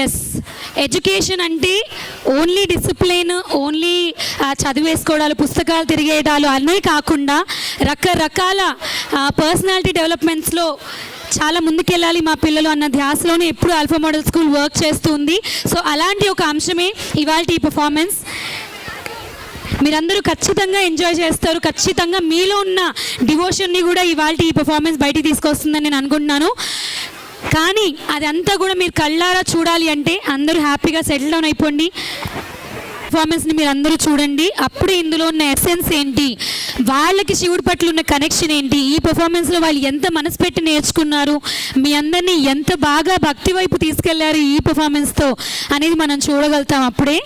Yes, education అంటే only discipline, only చదివేసుకోవడాలు, పుస్తకాలు తిరిగేయడాలు అనే కాకుండా రకరకాల పర్సనాలిటీ డెవలప్మెంట్స్లో చాలా ముందుకెళ్ళాలి మా పిల్లలు అన్న ధ్యాసలోనే ఎప్పుడు ఆల్ఫా మోడల్ స్కూల్ వర్క్ చేస్తుంది. సో అలాంటి ఒక అంశమే ఇవాళ ఈ పర్ఫార్మెన్స్. మీరందరూ ఖచ్చితంగా ఎంజాయ్ చేస్తారు. ఖచ్చితంగా మీలో ఉన్న డివోషన్ని కూడా ఇవాళ ఈ పర్ఫార్మెన్స్ బయటికి తీసుకొస్తుందని నేను అనుకుంటున్నాను. కానీ అదంతా కూడా మీరు కళ్ళారా చూడాలి అంటే అందరూ హ్యాపీగా సెటిల్ డౌన్ అయిపోండి. పర్ఫార్మెన్స్ని మీరు అందరూ చూడండి. అప్పుడే ఇందులో ఉన్న ఎసెన్స్ ఏంటి, వాళ్ళకి శివుడి పట్ల ఉన్న కనెక్షన్ ఏంటి, ఈ పర్ఫార్మెన్స్లో వాళ్ళు ఎంత మనసు పెట్టి నేర్చుకున్నారు, మీ అందరినీ ఎంత బాగా భక్తి వైపు తీసుకెళ్లారు ఈ పర్ఫార్మెన్స్తో అనేది మనం చూడగలుగుతాం. అప్పుడే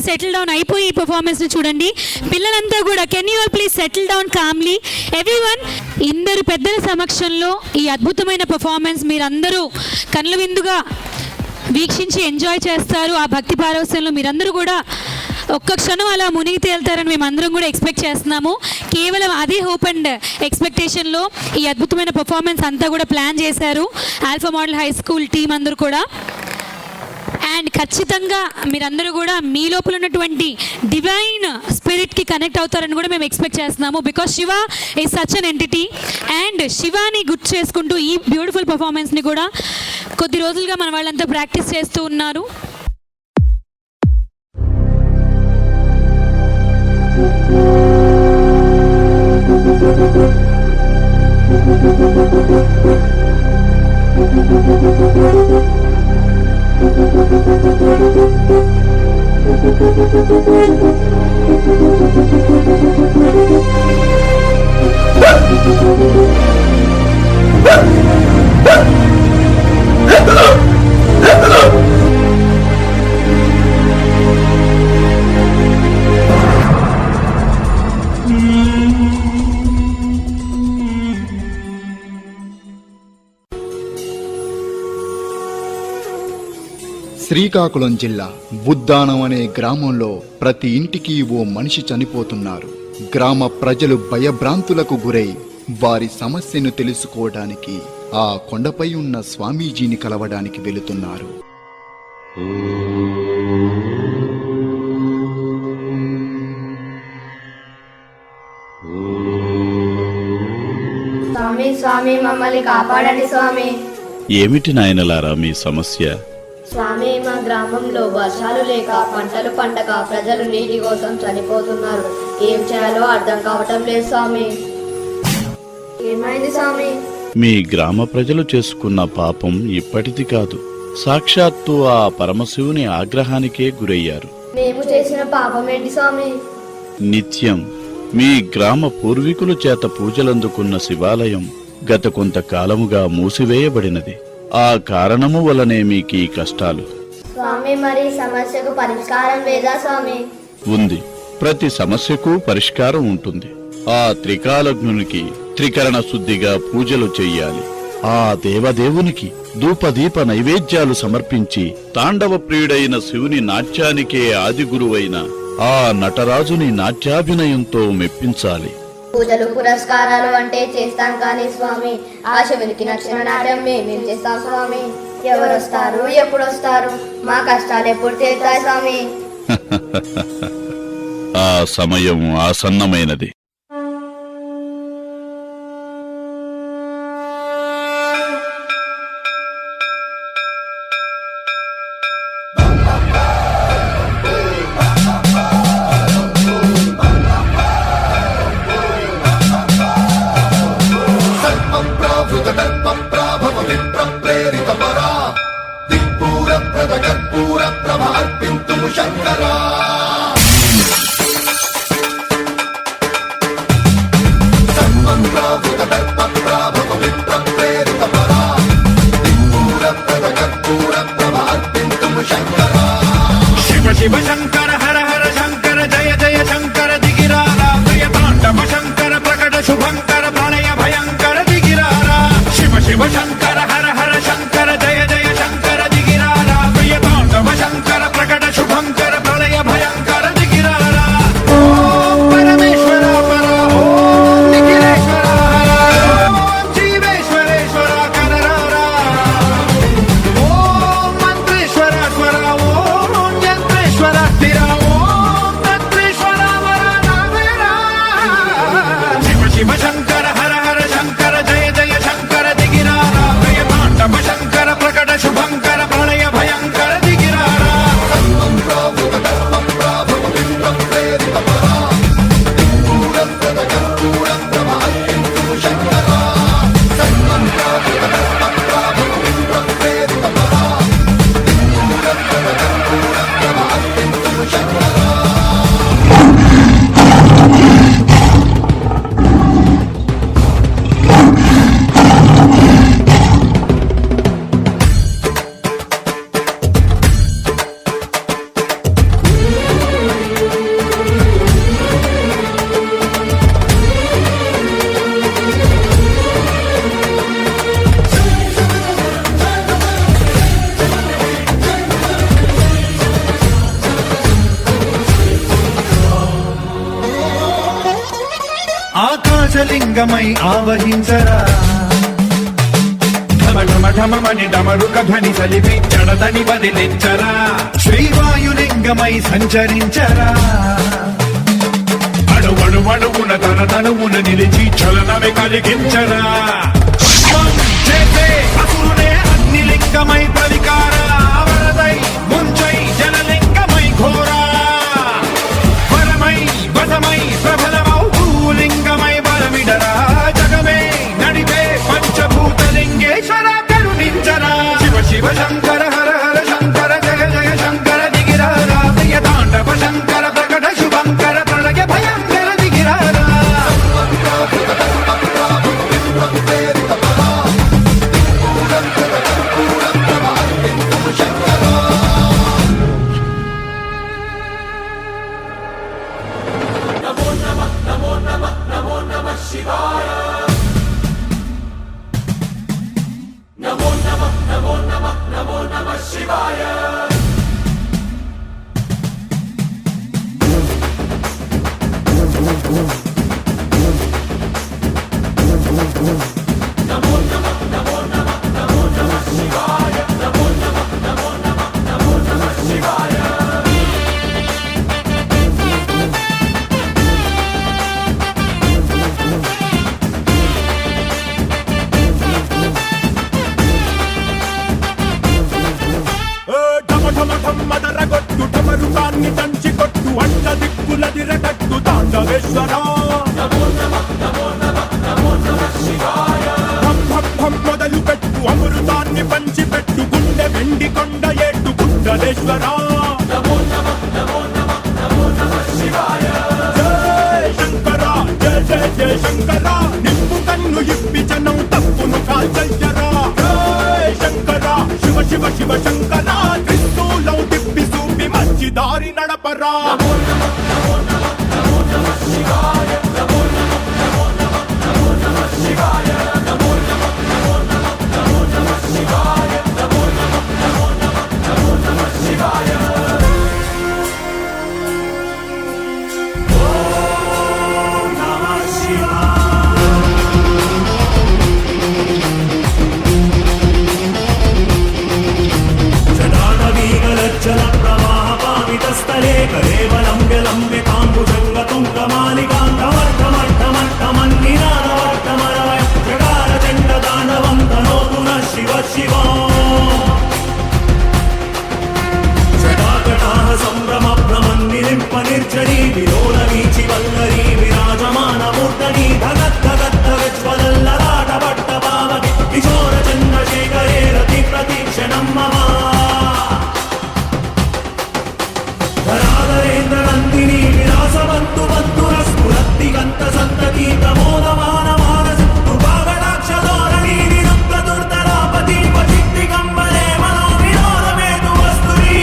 సెటిల్ డౌన్ అయిపోయి ఈ పర్ఫార్మెన్స్ని చూడండి. పిల్లలంతా కూడా can you all please settle down calmly everyone. ఇందరు పెద్దల సమక్షంలో ఈ అద్భుతమైన పర్ఫార్మెన్స్ మీరందరూ కళ్ళ విందుగా వీక్షించి ఎంజాయ్ చేస్తారు. ఆ భక్తి పారవస్యంలో మీరందరూ కూడా ఒక్క క్షణం అలా మునిగి తేలుతారని మేమందరం కూడా ఎక్స్పెక్ట్ చేస్తున్నాము. కేవలం అదే హోప్ అండ్ ఎక్స్పెక్టేషన్లో ఈ అద్భుతమైన పర్ఫార్మెన్స్ అంతా కూడా ప్లాన్ చేశారు alpha model high school team అందరూ కూడా. అండ్ ఖచ్చితంగా మీరందరూ కూడా మీ లోపల ఉన్నటువంటి డివైన్ స్పిరిట్కి కనెక్ట్ అవుతారని కూడా మేము ఎక్స్పెక్ట్ చేస్తున్నాము. Because Shiva is such an entity. And Shivani గుర్తు చేసుకుంటూ ఈ బ్యూటిఫుల్ పర్ఫార్మెన్స్ని కూడా కొద్ది రోజులుగా మన వాళ్ళంతా ప్రాక్టీస్ చేస్తూ ఉన్నారు. శ్రీకాకుళం జిల్లా బుద్దానం అనే గ్రామంలో ప్రతి ఇంటికి ఓ మనిషి చనిపోతున్నారు. గ్రామ ప్రజలు భయభ్రాంతులకు గురై వారి సమస్యను తెలుసుకోవడానికి ఆ కొండపై ఉన్న స్వామీజీని కలవడానికి వెళుతున్నారు. స్వామి స్వామి మమ్మల్ని కాపాడండి స్వామి. ఏమిటి నాయనలారా మీ సమస్య? స్వామి, మా గ్రామంలో వర్షాలు లేక పంటలు పండక ప్రజలు నీటి కోసం చనిపోతున్నారు. ఏం చేయాలో అర్థం కావటం లేదు స్వామి. ఏమైంది స్వామి? మీ గ్రామ ప్రజలు చేసుకున్న పాపం ఇప్పటిది కాదు, సాక్షాత్తు ఆ పరమశివుని ఆగ్రహానికే గురయ్యారు. మేము చేసిన పాపం ఏంటి స్వామి? నిత్యం మీ గ్రామ పూర్వీకుల చేత పూజలందుకున్న శివాలయం గత కొంతకాలముగా మూసివేయబడినది. ఆ కారణము వలనే మీకీ కష్టాలు. స్వామి, మరి సమస్యకు పరిష్కారం లేదా స్వామి? ఉంది. ప్రతి సమస్యకు పరిష్కారం ఉంటుంది. ఆ త్రికాలజ్ఞునికి త్రికరణ శుద్ధిగా పూజలు చెయ్యాలి. ఆ దేవదేవునికి ధూపదీప నైవేద్యాలు సమర్పించి తాండవ ప్రియుడైన శివుని నాట్యానికే ఆది గురువైన ఆ నటరాజుని నాట్యాభినయంతో మెప్పించాలి. పూజలు పురస్కారాలు అంటే చేస్తాం కానీ స్వామి, ఆ శివునికి నచ్చిన నాట్యం మేము చేస్తాం స్వామి. ఎవరు వస్తారు, ఎప్పుడు వస్తారు, మా కష్టాలు ఎప్పుడు తీరుతాయి స్వామి? ఆ సమయం ఆసన్నమైనది. శివ శంకర హర హర శంకర జయ జయ శంకర దిగిరారా ప్రియ తాండవ శంకర ప్రకట శుభంకర ప్రళయ భయంకర దిగిరారా. శివ శివ శంకర హర హర శంకర జయ జయ శంకర దిగిరారా ప్రియ తాండవ శంకర ప్రకట శుభంకర ప్రళయ భయంకర జలలింగమై ఆవహించరా ఢమఢమని డమరుక ధ్వని సలిపి జడదని వదిలించరా శ్రీవాయులింగమై సంచరించరా అణువణువున తన తనువున నిలిచి చలనమే కలిగించరా చేసే అసురునే అగ్ని లింగమై ప్రవికారా వరదై ముంచై జలలింగమై ఘోరా వరమై వసమై ప్రబలమౌ భూలింగమై బలమిడరా జగమే నడిపే పంచభూతలింగేశ్వర కరుణించరా శివ శివ శంకర హర హర శంకర జయ జయ శంకర దిగిరారా ప్రియ తాండవ శంకర ప్రకట శుభంకర ప్రళయ భయంకర దిగిరారా మదరగొట్టు ఢమరుకాన్ని దంచి కొట్టు అడ్డ దిక్కుల దిరగట్టు తాండవేశ్వర మొదలు పెట్టు అమృతాన్ని పంచి పెట్టు గుండె వెండి కొండ ఏట్టు గుండలేశ్వర జయ శంకర జయ జయ జయ శంకర నిప్పు కన్ను ఇప్పి జనం తప్పును కాల్చయ్యరా జయ శంకర శివ శివ శివ శంకర త్రిశూలం తిప్పి చూపి మంచి దారి నడపరా స్థలే కలేవలం విలంబి కాంబుజంగ తుంగమాలికాంగమట్టమట్టమన్నినాదవర్తమరవయ జగార చండ దానవం తనోతున శివ శివ జటాకటాహ సంభ్రమ భ్రమన్నిలింప నిర్జరీ విలోల వీచి వల్లరీ విరాజమాన మూర్ధని ధగద్ధగద్ధ విజ్వలల్లరాట పట్ట పావకి కిశోర చంద్రశేఖరే రతి ప్రతీక్షణం మమ నందిని విలాసవంతు బంధుర స్ఫురత్తిగంత సంతతి ప్రమోదమాన మానస కృపాగడాక్ష ధోరణి విరుద్ధ దుర్ధరాపతి పచిత్తి కంబలే మనో వినోదమేతు వస్తుని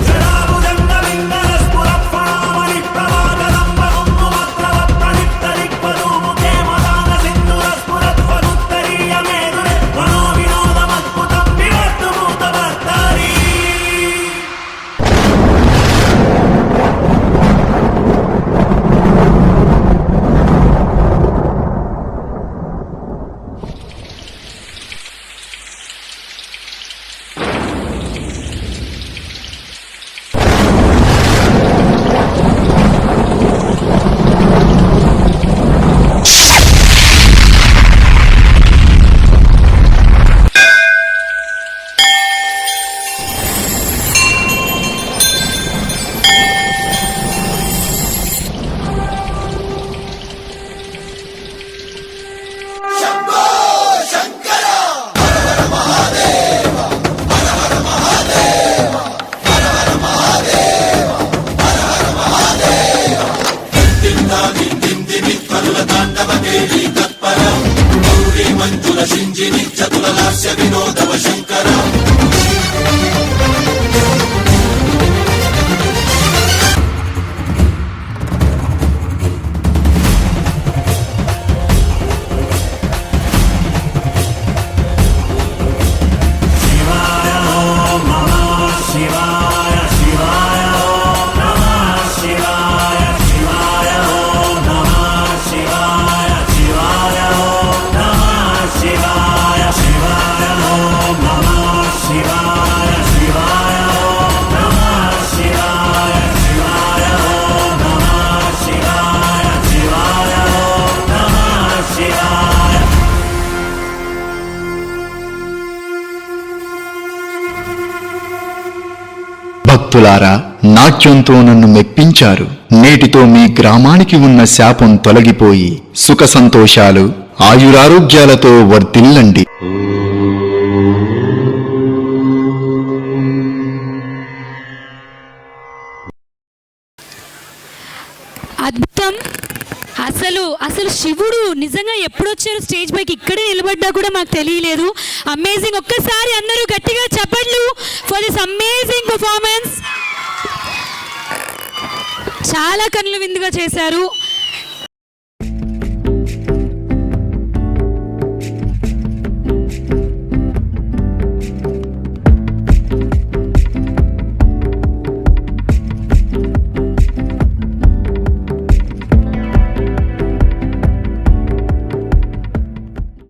జడాభుజంగ వింగళ స్ఫుర ఫణామణి ప్రవాగలంబ గుమ్మువక్రవక్త నిప్త దిక్పదూముఖే మదాన సింధుర స్ఫురత్వదుత్తరీయ మేరురే మనో వినోదమద్భుతం వివర్తు భూతవర్తరీ భక్తులారా, నాట్యంతో నన్ను మెప్పించారు. నేటితో మీ గ్రామానికి ఉన్న శాపం తొలగిపోయి సుఖ సంతోషాలు ఆయురారోగ్యాలతో వర్ధిల్లండి. అద్భుతం. అసలు శివుడు నిజంగా ఎప్పుడు వచ్చారు స్టేజ్ పైకి, ఇక్కడే నిలబడ్డా కూడా మాకు తెలియలేదు. అమేజింగ్. ఒక్కసారి అందరూ గట్టిగా చప్పట్లు ఫర్ దిస్ అమేజింగ్ పర్ఫార్మెన్స్. చాలా కన్నుల విందుగా చేశారు.